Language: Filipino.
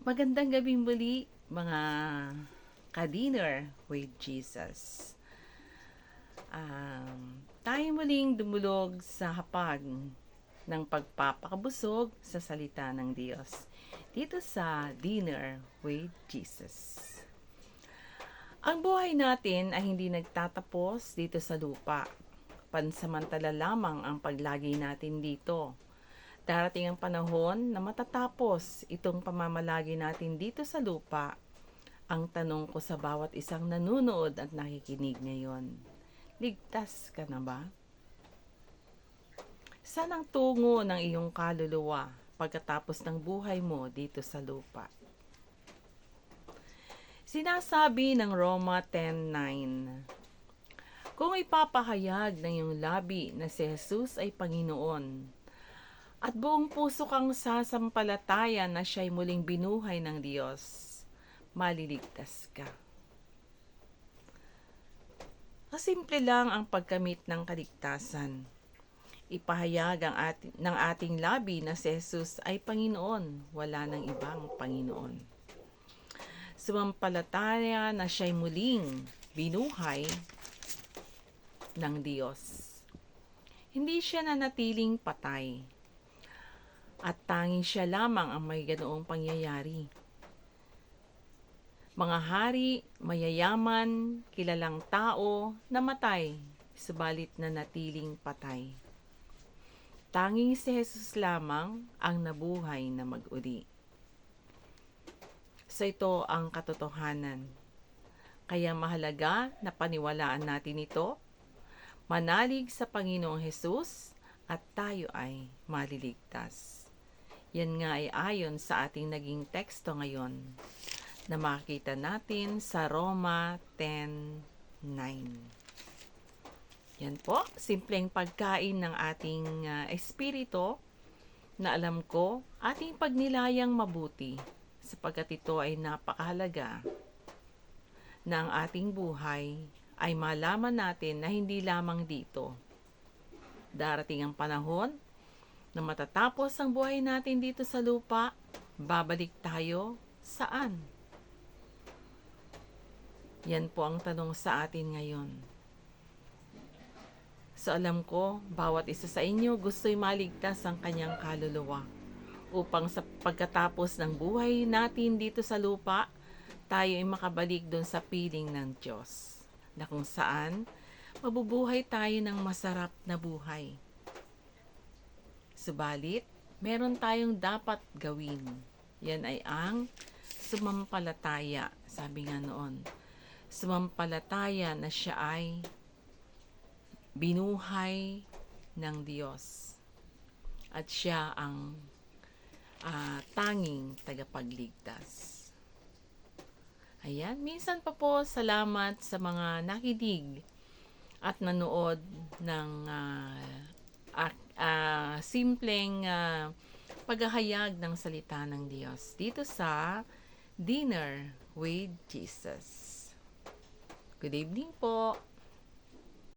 Magandang gabi muli, mga ka-dinner with Jesus. Tayo muling dumulog sa hapag ng pagpapakabusog sa salita ng Diyos dito sa Dinner with Jesus. Ang buhay natin ay hindi nagtatapos dito sa lupa. Pansamantala lamang ang paglagi natin dito. Darating ang panahon na matatapos itong pamamalagi natin dito sa lupa. Ang tanong ko sa bawat isang nanunood at nakikinig ngayon, ligtas ka na ba? Saan ang tungo ng iyong kaluluwa pagkatapos ng buhay mo dito sa lupa? Sinasabi ng Roma 10:9, kung ipapahayag ng iyong labi na si Jesus ay Panginoon, at buong puso kang sasampalataya na siya'y muling binuhay ng Diyos, maliligtas ka. Simple lang ang pagkamit ng kaligtasan. Ipahayag ng ating labi na si Jesus ay Panginoon, wala nang ibang Panginoon. Sumampalataya na siya'y muling binuhay ng Diyos. Hindi siya nanatiling patay. At tanging siya lamang ang may ganoong pangyayari. Mga hari, mayayaman, kilalang tao, namatay, subalit nanatiling patay. Tanging si Jesus lamang ang nabuhay na mag-uli. So ito ang katotohanan. Kaya mahalaga na paniwalaan natin ito, manalig sa Panginoong Jesus, at tayo ay maliligtas. Yan nga ay ayon sa ating naging teksto ngayon na makikita natin sa Roma 10:9. Yan po, simpleng pagkain ng ating espiritu na alam ko ating pagnilayang mabuti sapagkat ito ay napakahalaga na ang ating buhay ay malaman natin na hindi lamang dito. Darating ang panahon na matatapos ang buhay natin dito sa lupa, babalik tayo saan? Yan po ang tanong sa atin ngayon. So alam ko, bawat isa sa inyo gusto'y maligtas ang kanyang kaluluwa upang sa pagkatapos ng buhay natin dito sa lupa, tayo ay makabalik doon sa piling ng Diyos na kung saan mabubuhay tayo ng masarap na buhay. Subalit, meron tayong dapat gawin. Yan ay ang sumampalataya. Sabi nga noon, sumampalataya na siya ay binuhay ng Diyos. At siya ang tanging tagapagligtas. Ayan, minsan pa po salamat sa mga nakinig at nanood ng simpleng paghahayag ng salita ng Diyos dito sa Dinner with Jesus. Good evening po.